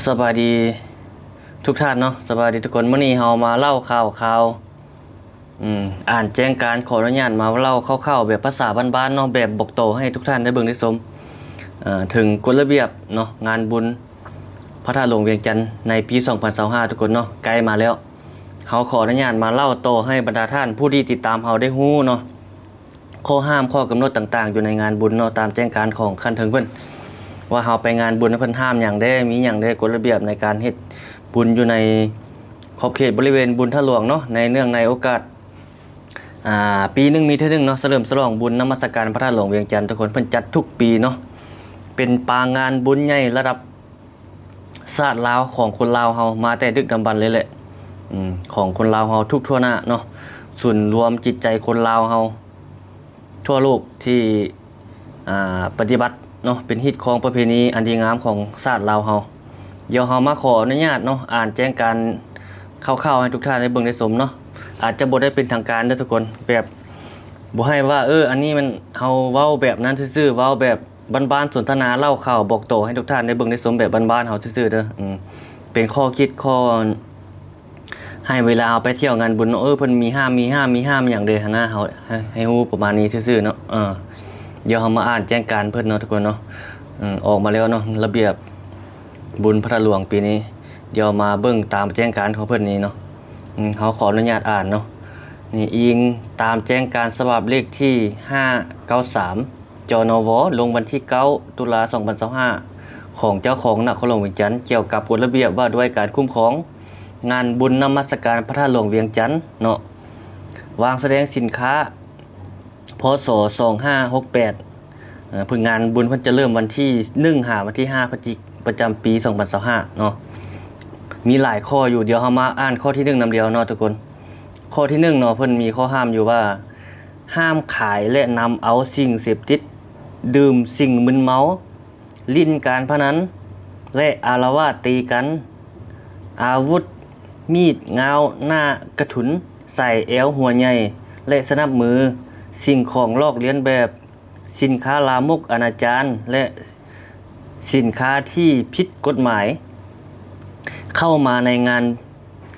สบายดีทุกท่านเนาะสบายดีทุกคนมื้อนี้เฮามาเล่าข่าวอ่านแจ้งการขออนุญาตมาเล่าคร่าวๆแบบภาษาบ้านๆเนาะแบบบอกโตให้ทุกท่านได้เบิ่งได้ชมถึงกฎระเบียบเนาะงานบุญพระธาตุหลวงเวียงจันทร์ในปี2025ทุกคนเนาะใกล้มาแล้วเฮาขออนุญาตมาเล่าโตให้บรรดาท่านผู้ที่ติดตามเฮาได้ฮู้เนาะข้อห้ามข้อกำหนดต่างๆอยู่ในงานบุญเนาะตามแจ้งการของขั้นถึงเพิ่นว่าเฮาไปงานบุญเพิ่นห้ามหยังได้มีหยังได้กฎระเบียบในการเฮ็ดบุญอยู่ในขอบเขตบริเวณบุญท่าหลวงเนาะในเนื่องในโอกาสปีนึงมีเท่านึงเนาะเฉลิมฉลองบุญนมัสการพระธาตุหลวงเวียงจันทร์ทุกคนเพิ่นจัดทุกปีเนาะเป็นปางานบุญใหญ่ระดับชาติลาวของคนลาวเฮามาแต่ดึกดำบรรพ์เลยแหละของคนลาวเฮาทุกทั่วหน้าเนาะส่วนรวมจิตใจคนลาวเฮาทั่วโลกที่ปฏิบัติเนาะเป็นฮิตของประเพณีอันดีงามของชาติลาวเฮาเดี๋ยวเฮามาขออนุญาตเนาะอ่านแจ้งการคร่าวๆให้ทุกท่านได้เบิ่งได้ชมเนาะอาจจะบ่ได้เป็นทางการเด้อทุกคนแบบบ่ให้ว่าอันนี้มันเฮาเว้าแบบนั้นซื่อๆเว้าแบบบ้านๆสนทนาเล่าข่าวบอกโตให้ทุกท่านได้เบิ่งได้ชมแบบบ้านๆเฮาซื่อๆเด้อเป็นข้อคิดข้อให้เวลาเอาไปเที่ยวงานบุญเพิ่นมีห้ามอย่างเด้หั่นนะเฮาให้ฮู้ประมาณนี้ซื่อๆเนาะเดี๋ยวเฮามาอ่านแจ้งการเพิ่นเนาะทุกคนเนาะออกมาแล้วเนาะระเบียบบุญพระหลวงปีนี้เดี๋ยวมาเบิ่งตามแจ้งการของเพิ่นนี้เนาะเขาขออนุญาตอ่านเนาะนี่อิงตามแจ้งการฉบับเลขที่593จนวลงวันที่9ตุลา2025ของเจ้าของนครหลวงเวียงจันทร์เกี่ยวกับกฎระเบียบว่าด้วยการคุ้มครองงานบุญนมัสการพระธาตุหลวงเวียงจันทร์เนาะวางแสดงสินค้าพศ2568เพิ่งงานบุญเพิ่นจะเริ่มวันที่1หาวันที่5พฤศจิกายนประจำปี2025เนาะมีหลายข้ออยู่เดี๋ยวเฮามาอ่านข้อที่1นำเดียวเนาะทุกคนข้อที่1เนาะเพิ่นมีข้อห้ามอยู่ว่าห้ามขายและนำเอาสิ่งเสพติดดื่มสิ่งมึนเมาลิ้นการพนันและอาละวาดตีกันอาวุธมีดงาวหน้ากระถุนใส่แอวหัวใหญ่และสนับมือสิ่งของลอกเลียนแบบสินค้าลามกอนาจารและสินค้าที่ผิดกฎหมายเข้ามาในงาน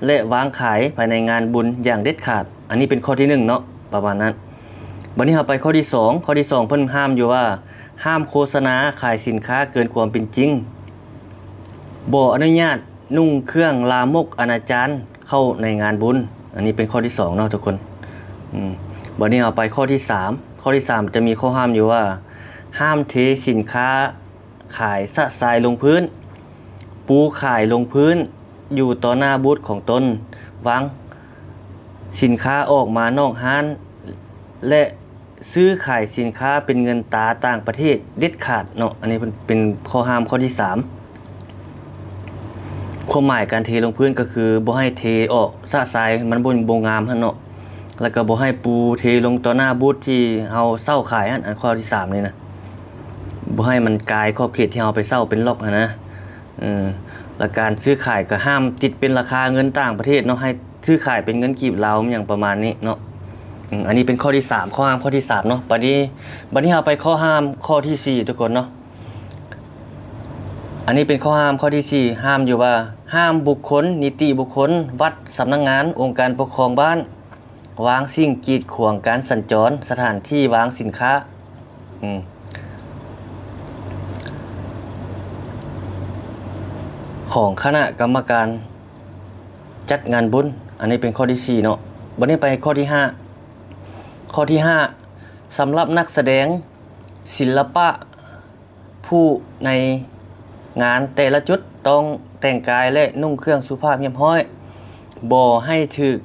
และวางขายภายในงานบุญอย่างเด็ดขาดอันนี้เป็นข้อที่1เนาะประมาณนั้นบัดนี้เราไปข้อที่2เพิ่นห้ามอยู่ว่าห้ามโฆษณาขายสินค้าเกินความเป็นจริงบ่อนุญาตนุ่งเครื่องลามกอนาจารเข้าในงานบุญอันนี้เป็นข้อที่2เนาะทุกคนบัดนี้เราไปข้อที่3จะมีข้อห้ามอยู่ว่าห้ามเทสินค้าขายสะทรายลงพื้นปูขายลงพื้นอยู่ต่อหน้าบูธของตนวางสินค้าออกมานอกห้านและซื้อขายสินค้าเป็นเงินตราต่างประเทศเด็ดขาดเนาะอันนี้เป็นข้อห้ามข้อที่3ความหมายการเทลงพื้นก็คือบ่ให้เทออกสะทรายมันบ่งามหั่นเนาะแล้วก็บ่ให้ปูเทลงต่อหน้าบูธที่เฮาเช่าขายหั่นอันข้อที่3นี่นะบ่ให้มันกายขอบเขตที่เฮาไปเช่าเป็นล็อกหั่นนะและการซื้อขายก็ห้ามติดเป็นราคาเงินต่างประเทศเนาะให้ซื้อขายเป็นเงินกีบลาวอย่างประมาณนี้เนาะอันนี้เป็นข้อที่3ข้อห้ามข้อที่3เนาะบัดนี้เราไปข้อห้ามข้อที่4ทุกคนเนาะอันนี้เป็นข้อห้ามข้อที่4ห้ามอยู่ว่าห้ามบุคคลนิติบุคคลวัดสำนักงานองค์การปกครองบ้านวางสิ่งกีดขวางการสัญจรสถานที่วางสินค้าของคณะกรรมการจัดงานบุญอันนี้เป็นข้อที่4เนาะบัดนี้ไปข้อที่5สำหรับนักแสดงศิลปะผู้ในงานแต่ละจุดต้องแต่งกายและนุ่งเครื่องสุภาพเรียบร้อยบ่ให้ถูก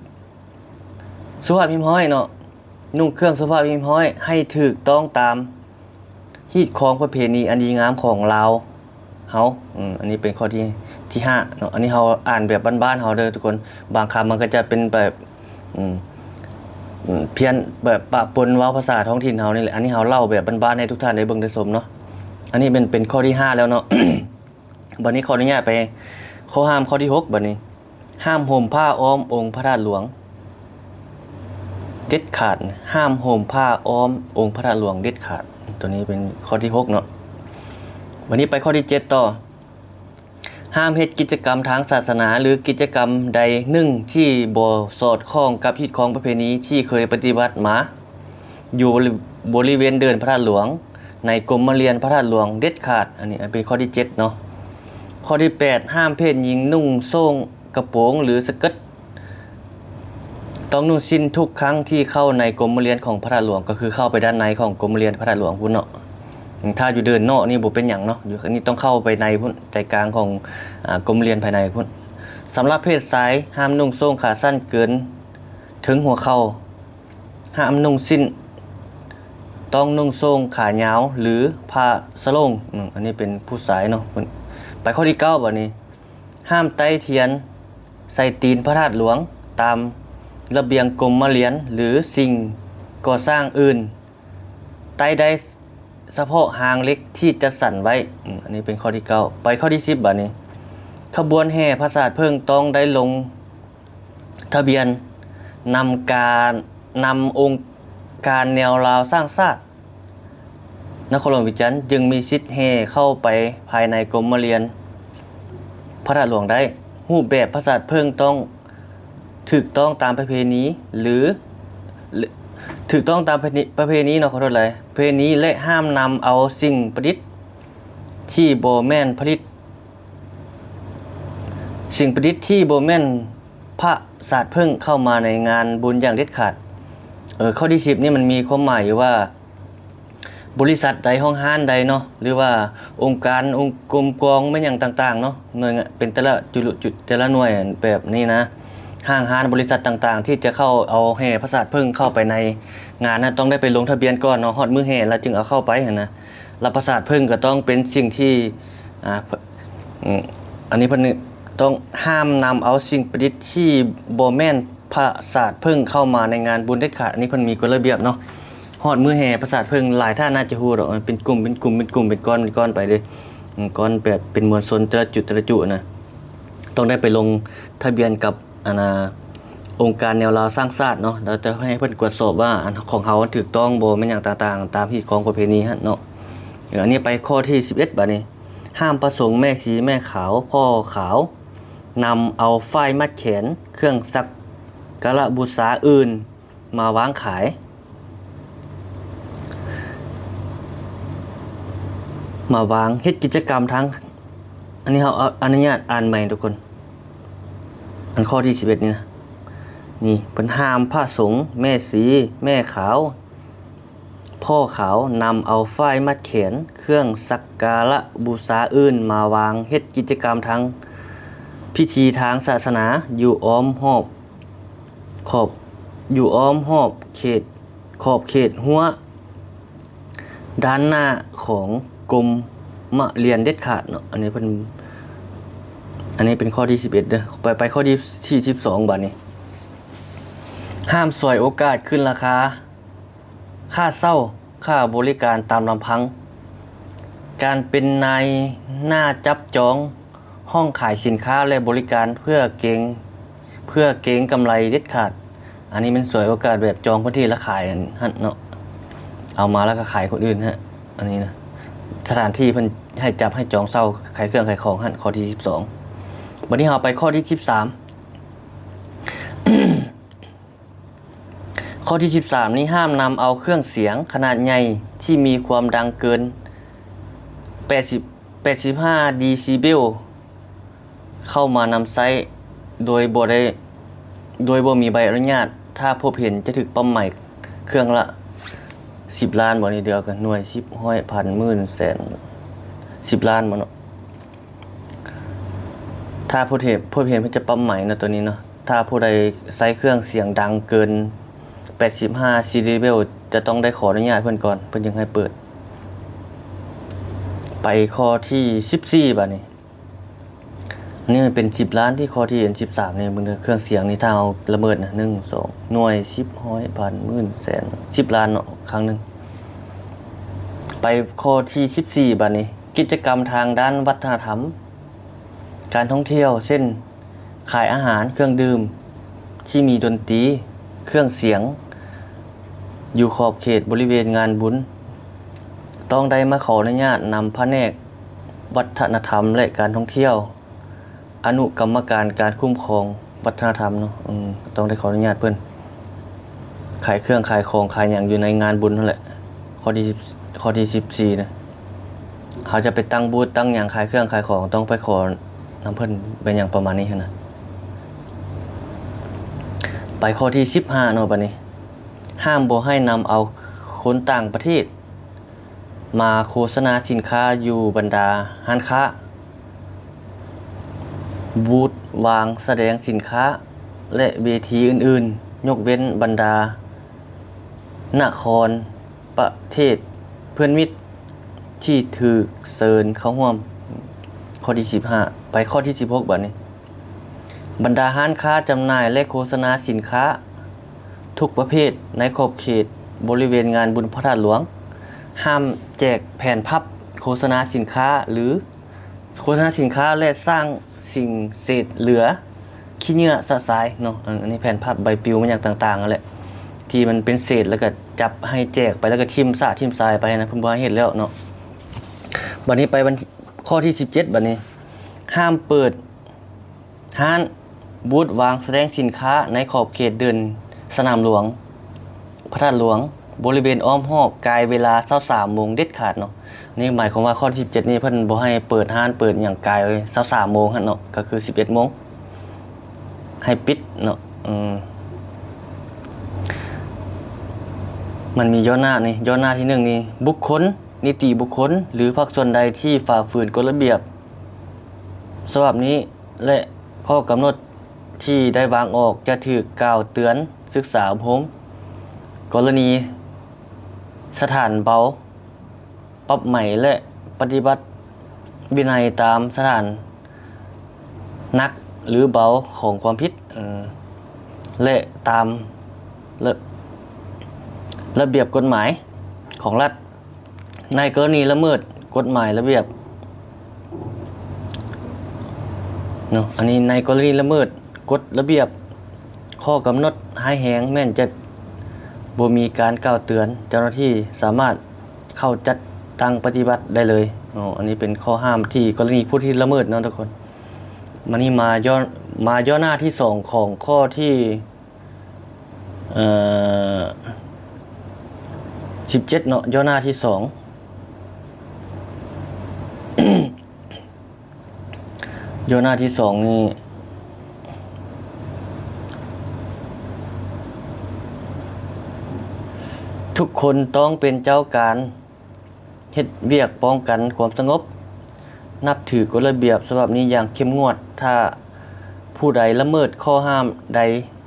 สุภาพเรียบร้อยเนาะนุ่งเครื่องสุภาพเรียบร้อยให้ถูกต้องตามฮีตของประเพณีอันดีงามของลาวเฮาอันนี้เป็นข้อที่5เนาะอันนี้เฮาอ่านแบบบ้านๆเฮาเด้อทุกคนบางคำมันก็จะเป็นแบบเพี้ยนแบบปะปนเว้าภาษาท้องถิ่นเฮานี่แหละอันนี้เฮาเล่าแบบบ้านๆให้ทุกท่านได้เบิ่งได้ชมเนาะอันนี้เป็นข้อที่5แล้วเนาะ บัดนี้ขออนุญาตไปข้อห้ามข้อที่6บัดนี้ห้ามห่มผ้าอ้อมองค์พระธาตุหลวงเด็ดขาดห้ามห่มผ้าอ้อมองค์พระธาตุหลวงเด็ดขาดตัวนี้เป็นข้อที่6เนาะวันนี้ไปข้อที่7ต่อ ห้ามเฮ็ดกิจกรรมทางศาสนาหรือกิจกรรมใดหนึ่งที่บ่สอดคล้องกับฮีตของประเพณีที่เคยปฏิบัติมาอยู่บริเวณเดินพระธาตุหลวงในกรมเรียนพระธาตุหลวงเด็ดขาดอันนี้เป็นข้อที่7เนาะข้อที่8ห้ามเพศหญิงนุ่งโซ่งกระโปรงหรือสเกิร์ตต้องนุ่งสิ้นทุกครั้งที่เข้าในกรมเรียนของพระธาตุหลวงก็คือเข้าไปด้านในของกรมเรียนพระธาตุหลวงพุ่นเนาะถ้าอยู่เดินนอกนี่บ่เป็นหยังเนาะอยู่อันนี้ต้องเข้าไปในพุ่นใจกลางของกรมเรียนภายในพุ่นสำหรับเพศชายห้ามนุ่งโซ่งขาสั้นเกินถึงหัวเข่าห้ามนุ่งสิ้นต้องนุ่งโซ่งขายาวหรือผ้าสโลงอันนี้เป็นผู้ชายเนาะไปข้อที่9บัดนี้ห้ามไต้เทียนใส่ตีนพระธาตุหลวงตามระเบียงกรมเรียนหรือสิ่งก่อสร้างอื่นไต้ได้เฉพาะหางเล็กที่จะสั่นไว้อันนี้เป็นข้อที่9ไปข้อที่10บัดนี้ขบวนแห่พระศาสตร์เพิ่งต้องได้ลงทะเบียนนำองค์การแนวราวสร้างชาตินครหลวงวิจันทร์จึงมีสิทธิ์แห่เข้าไปภายในกรมเรียนพระธาตุหลวงได้รูปแบบพระศาสตร์เพิ่งต้องถูกต้องตามประเพณีหรือถูกต้องตามประเพณีเนาะขอโทษเลยประเพณีและห้ามนำเอาสิ่งประดิษฐ์ที่บ่แม่นผลิตสิ่งประดิษฐ์ที่บ่แม่นพระศาสตร์เพิ่งเข้ามาในงานบุญอย่างเด็ดขาดข้อที่10นี่มันมีความหมายอยู่ว่าบริษัทใดห้องห้านใดเนาะหรือว่าองค์การองค์กรมกองไม่อย่างต่างๆเนาะหน่วยเป็นแต่ละจุดแต่ละหน่วยแบบนี้นะห้างห้านบริษัทต่างๆที่จะเข้าเอาแห่พระศาสตร์เพิ่งเข้าไปในงานนะต้องได้ไปลงทะเบียนก่อนเนาะฮอดมื้อแห่แล้วจึงเอาเข้าไปนะรับพระศาสตร์เพิ่งก็ต้องเป็นสิ่งที่อันนี้เพิ่นต้องห้ามนำเอาสิ่งประดิษฐ์ที่บ่แม่นพระศาสตร์เพิ่งเข้ามาในงานบุญเด็ดขาดอันนี้เพิ่นมีกฎระเบียบเนาะฮอดมื้อแห่พระศาสตร์เพิ่งหลายท่านน่าจะฮู้ดอกมันเป็นกลุ่มเป็นก้อนไปเลยก้อนแบบเป็นมวลชนแต่ละจุดนะต้องได้ไปลงทะเบียนกับองค์การแนวราวสร้างชาติเนาะแล้วจะให้เพิ่นตรวจสอบว่าอันของเฮาถูกต้องบ่แม่นหยังต่างๆตามที่ของประเพณีฮะเนาะอันนี้ไปข้อที่11บัดนี้ห้ามประสงค์แม่ชีแม่ขาวพ่อขาวนำเอาฝ้ายมัดแขนเครื่องสักการะบูชาอื่นมาวางขายมาวางเฮ็ดกิจกรรมทั้งอันนี้เขาอนุญาตอ่านใหม่ทุกคนอันข้อที่11นี่นะนี่เพิ่นห้ามพระสงฆ์แม่ชีแม่ขาวพ่อขาวนำเอาฝ้ายมัดแขนเครื่องสักการะบูชาอื่นมาวางเฮ็ดกิจกรรมทั้งพิธีทางศาสนาอยู่อ้อมรอบขอบเขตหัวด้านหน้าของกรมเรียนเด็ดขาดเนาะอันนี้เป็นข้อที่11เด้อไปข้อที่12บัดนี้ห้ามสวยโอกาสขึ้นราคาค่าเช่าค่าบริการตามลำพังการเป็นนายหน้าจับจองห้องขายสินค้าและบริการเพื่อเก็งกำไรเด็ดขาดอันนี้มันสวยโอกาสแบบจองพื้นที่แล้วขายฮะเนาะเอามาแล้วก็ขายคนอื่นฮะอันนี้นะสถานที่เพิ่นให้จับให้จองเช่าขายเครื่องขายของฮะข้อที่12วันนี้เราไปข้อที่13 ข้อที่13นี้ห้ามนำเอาเครื่องเสียงขนาดใหญ่ที่มีความดังเกิน85 ดีซิเบลเข้ามานำใช้โดยบ่มีใบอนุญาตถ้าพบเห็นจะถูกปรับใหม่เครื่องละ10 ล้านบ่นี่เดียวกันหน่วย10ร้อยพันหมื่นแสน10 ล้านบ่เนาะถ้าพบเห็นเพิ่นจะปรับใหม่เนาะตัวนี้เนาะถ้าผู้ใดใช้เครื่องเสียงดังเกิน85 ซีรีเบลจะต้องได้ขออนุญาตเพิ่นก่อนเพิ่นจึงให้เปิดไปข้อที่14บัดนี้อันนี้มันเป็น10 ล้านที่ข้อที่13นี่มึงเครื่องเสียงนี่ถ้าเอาระเบิดนะ1 2หน่วย10ร้อยพันหมื่นแสน10 ล้านเนาะครั้งนึงไปข้อที่14บัดนี้กิจกรรมทางด้านวัฒนธรรมการท่องเที่ยวเช่นขายอาหารเครื่องดื่มที่มีดนตรีเครื่องเสียงอยู่ขอบเขตบริเวณงานบุญต้องได้มาขออนุญาตนำแผนกวัฒนธรรมและการท่องเที่ยว อนุกรรมการการคุ้มครองวัฒนธรรมเนาะต้องได้ขออนุญาตเพิ่นขายเครื่องขายของขายหยังอยู่ในงานบุญนั่นแหละข้อที่14นะเขาจะไปตั้งบูธตั้งหยังขายเครื่องขายของต้องไปขอนำเพิ่นเป็นอย่างประมาณนี้นะไปข้อที่15เนาะบัดนี้ห้ามบ่ให้นำเอาคนต่างประเทศมาโฆษณาสินค้าอยู่บรรดาร้านค้าบูธวางแสดงสินค้าและเวทีอื่นๆยกเว้นบรรดานครประเทศเพื่อนมิตรที่ถูกเชิญเข้าร่วมข้อที่15ไปข้อที่16บัดนี้บรรดาร้านค้าจำหน่ายและโฆษณาสินค้าทุกประเภทในขอบเขตบริเวณงานบุญพระธาตุหลวงห้ามแจกแผ่นพับโฆษณาสินค้าหรือโฆษณาสินค้าและสร้างสิ่งเศษเหลือขี้เหงื่อสะสายเนาะอันนี้แผ่นพับใบปลิวมันอย่างต่างๆนั่นแหละที่มันเป็นเศษแล้วก็จับให้แจกไปแล้วก็ทิ่มสะทิ่มทรายไปนะเพิ่นบ่ให้เฮ็ดแล้วเนาะบัดนี้ไปข้อที่17บัดนี้ห้ามเปิดร้านบูธวางแสดงสินค้าในขอบเขตเดินสนามหลวงพระธาตุหลวงบริเวณอ้อมรอบกายเวลา 23:00 นเด็ดขาดเนาะนี่หมายความว่าข้อที่17นี่เพิ่นบ่ให้เปิดร้านเปิดหยังกาย 23:00 นหั่นเนาะก็คือ 11:00 นให้ปิดเนาะมันมีย่อหน้านี่ย่อหน้าที่1นี่บุคคลนิติบุคคลหรือภาคส่วนใดที่ฝ่าฝืนกฎระเบียบฉบับนี้และข้อกำหนดที่ได้วางออกจะถูกกล่าวเตือนศึกษาอบรมกรณีสถานเบาปรับใหม่และปฏิบัติวินัยตามสถานนักหรือเบาของความผิดและตามระเบียบกฎหมายของรัฐในกรณีละเมิดกฎหมายระเบียบเนาะอันนี้ในกรณีละเมิดกฎระเบียบข้อกำหนดร้ายแรงแม้นจะบ่มีการกล่าวเตือนเจ้าหน้าที่สามารถเข้าจัดตั้งปฏิบัติได้เลยอันนี้เป็นข้อห้ามที่กรณีผู้ที่ละเมิดเนาะทุกคนมันนี่มาย่อหน้าที่2ของข้อที่17เนาะย่อหน้าที่2ย่อหน้าที่2นี่ทุกคนต้องเป็นเจ้าการเฮ็ดเวียกป้องกันความสงบนับถือกฎระเบียบฉบับนี้อย่างเข้มงวดถ้าผู้ใดละเมิดข้อห้ามใด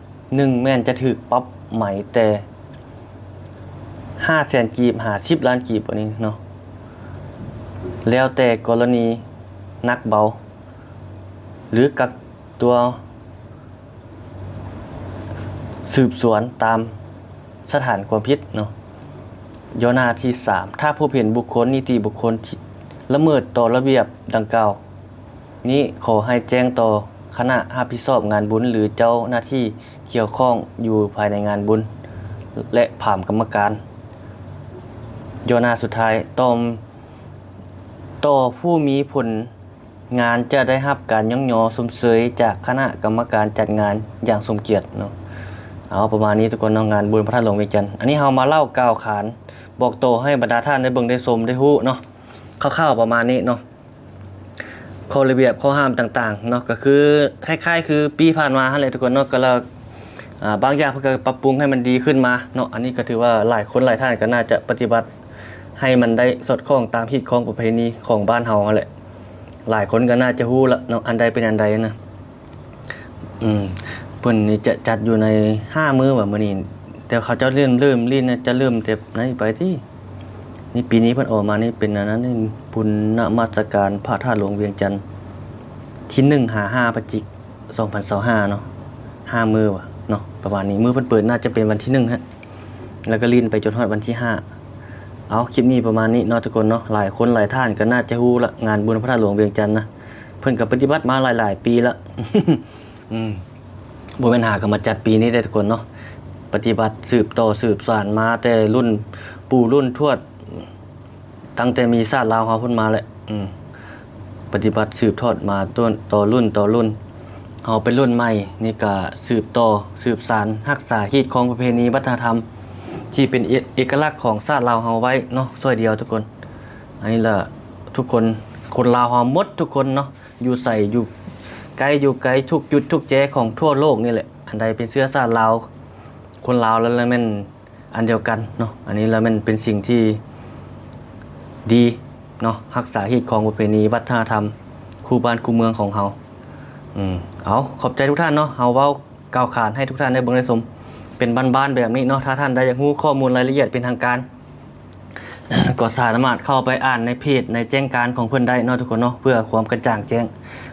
1แม่นจะถูกปรับไหมแต่500,000 กีบ50 ล้านกีบอันนี้เนาะแล้วแต่กรณีนักเบาหรือกักตัวสืบสวนตามสถานความผิดเนาะย่อหน้าที่3ถ้าพบเห็นบุคคลนิติบุคคลที่ละเมิดต่อระเบียบดังกล่าวนี้ขอให้แจ้งต่อคณะรับผิดชอบงานบุญหรือเจ้าหน้าที่เกี่ยวข้องอยู่ภายในงานบุญและผ่านกรรมการย่อหน้าสุดท้ายต่อผู้มีผลงานจะได้รับการย่องยอชมเชยจากคณะกรรมการจัดงานอย่างสมเกียรติเนาะเอาประมาณนี้ทุกคนเนาะงานบุญพระธาตุหลวงเวียงจันทน์อันนี้เฮามาเล่ากล่าวขานบอกโตให้บรรดาท่านได้เบิ่งได้ชมได้ฮู้เนาะคร่าวๆประมาณนี้เนาะข้อระเบียบข้อห้ามต่างๆเนาะก็คือคล้ายๆคือปีผ่านมาหั่นแหละทุกคนเนาะก็แล้วบางอย่างเพิ่นก็ปรับปรุงให้มันดีขึ้นมาเนาะอันนี้ก็ถือว่าหลายคนหลายท่านก็น่าจะปฏิบัติให้มันได้สอดคล้องตามฮิตของประเพณีของบ้านเฮาหั่นแหละหลายคนก็น่าจะฮู้ละเนาะอันใดเป็นอันใดนะเพิ่นนี่จะจัดอยู่ใน5มื้อว่ามื้อนี้แต่เขาจะเริ่มลิ้นจะเริ่มแต่นั้นไปที่นี่ปีนี้เพิ่นออกมานี่เป็นอันนั้นนี่บุญนมัสการพระธาตุหลวงเวียงจันทน์ที่1-5 พฤศจิกายน 2025เนาะ5มื้อว่ะเนาะประมาณนี้มื้อเพิ่นเปิดน่าจะเป็นวันที่1ฮะแล้วก็ลิ้นไปจนฮอดวันที่5เอาคลิปนี้ประมาณนี้เนาะทุกคนเนาะหลายคนหลายท่านก็น่าจะฮู้ละงานบุญพระธาตุหลวงเวียงจันทน์นะเพิ่นก็ปฏิบัติมาหลายๆปีละบ่แม่นหาก็มาจัดปีนี้ได้ทุกคนเนาะปฏิบัติสืบต่อสืบสานมาแต่รุ่นปู่รุ่นทวดตั้งแต่มีชาติลาวเฮาเพิ่นมาแหละ ปฏิบัติสืบทอดมาต้นต่อรุ่นต่อรุ่นเฮาเป็นรุ่นใหม่นี่ก็สืบต่อสืบสานรักษาฮีตของประเพณีวัฒนธรรมที่เป็นเอกลักษณ์ของชาติลาวเฮาไว้เนาะช่วยเดียวทุกคนอันนี้ล่ะทุกคนคนลาวเฮาหมดทุกคนเนาะอยู่ใส่อยู่ไกลทุกจุดทุกแจของทั่วโลกนี่แหละอันใดเป็นเชื้อชาติลาวคนลาวแล้วแม่นอันเดียวกันเนาะอันนี้แล้วมันเป็นสิ่งที่ดีเนาะรักษาฮีตของประเพณีวัฒนธรรมคู่บ้านคู่เมืองของเฮาเอาขอบใจทุกท่านเนาะเฮาเว้ากล่าวขานให้ทุกท่านได้เบิ่งได้ชมเป็นบ้านๆแบบนี้เนาะถ้าท่านได้อยากรู้ข้อมูลรายละเอียดเป็นทางการ ก็สามารถเข้าไปอ่านในเพจในแจ้งการของเพื่อนได้เนาะทุกคนเนาะเพื่อความกระจ่างแจ้ง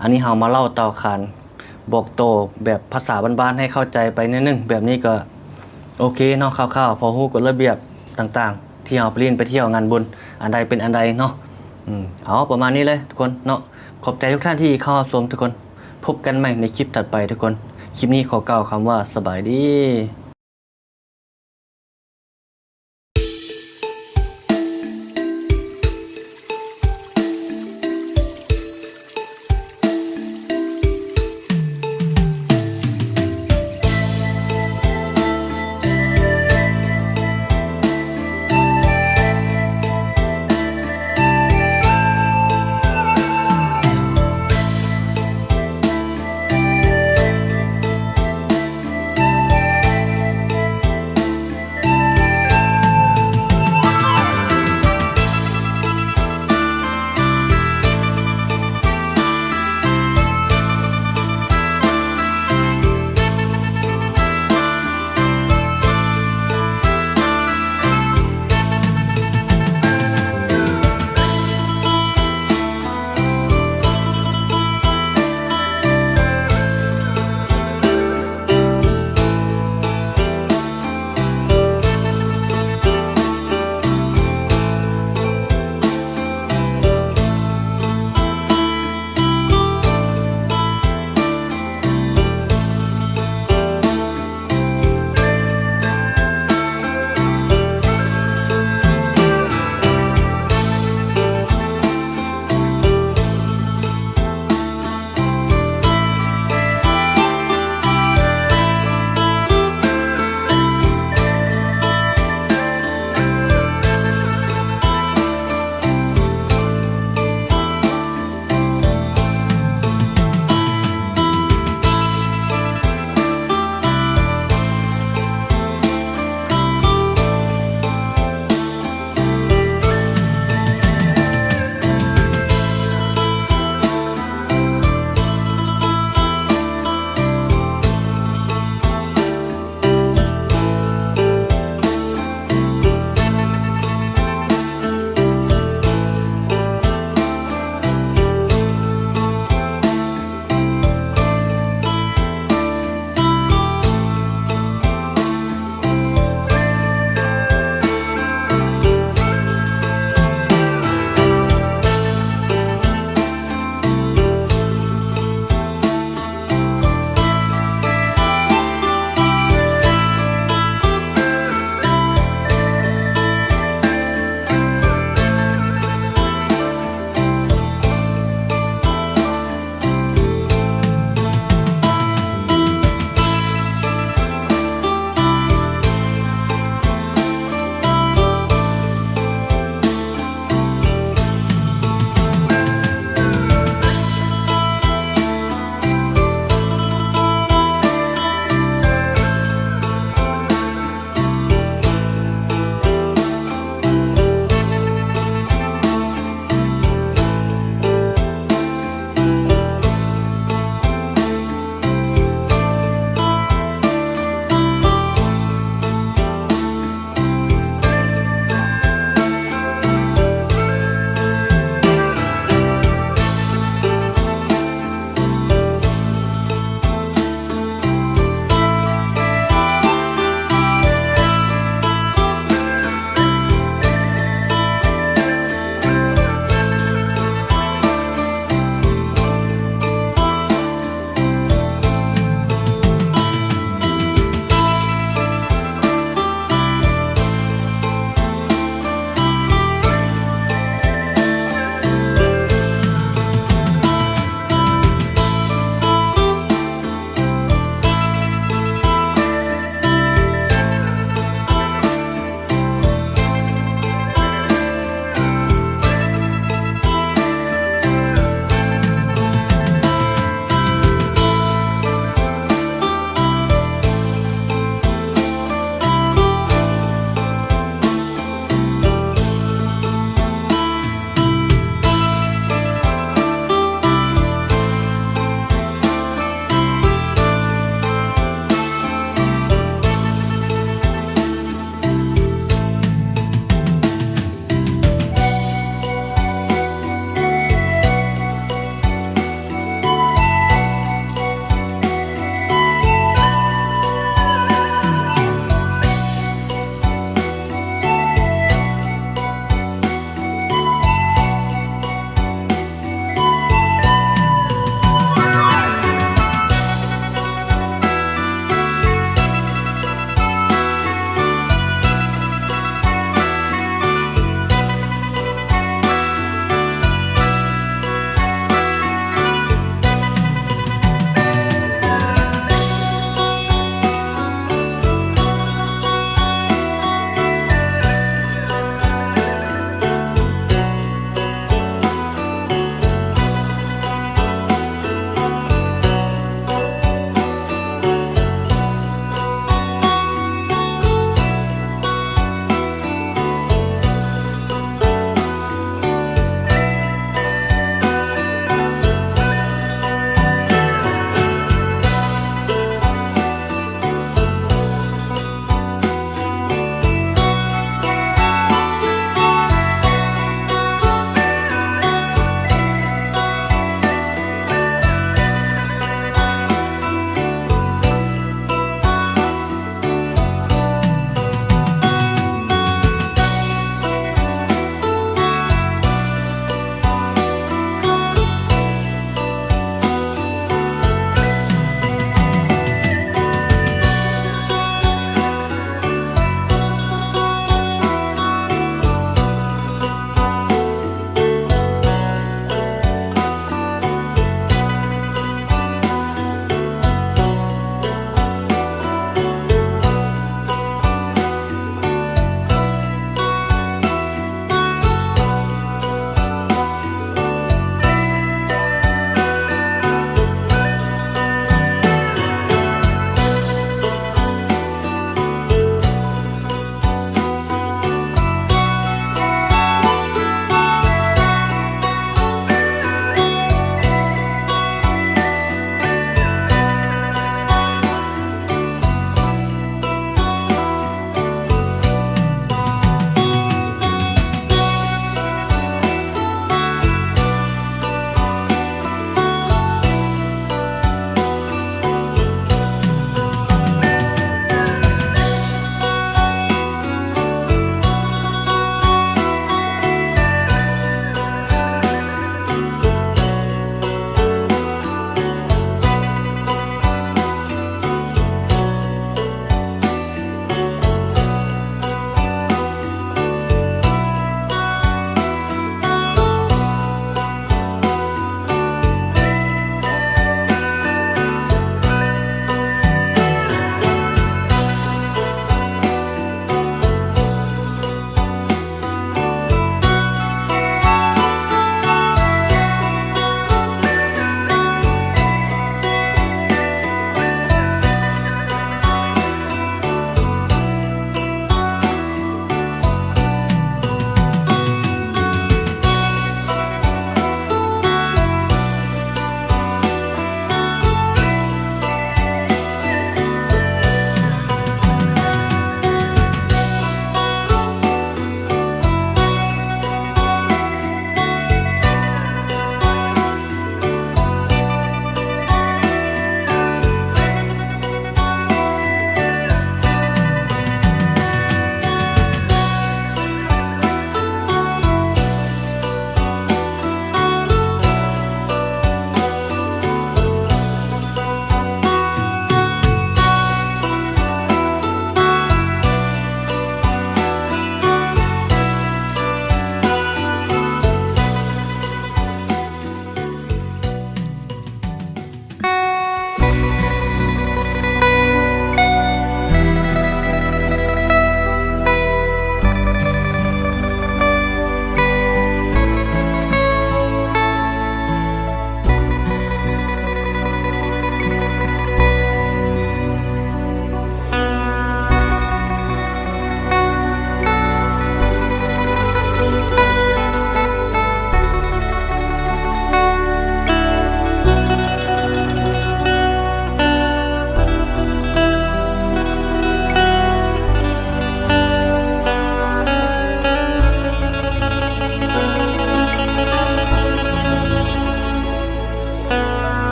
อันนี้เฮามาเล่าต่อขานบอกโตแบบภาษาบ้านๆให้เข้าใจไปนิดนึงแบบนี้ก็โอเคเนาะคร่าวๆพอฮู้กฎระเบียบต่างๆที่เฮาไปเรียนไปเที่ยวงานบุญอันใดเป็นอันใดเนาะเอาประมาณนี้เลยทุกคนเนาะขอบใจทุกท่านที่เข้ารับชมทุกคนพบกันใหม่ในคลิปถัดไปทุกคนคลิปนี้ขอกล่าวคำว่าสบายดี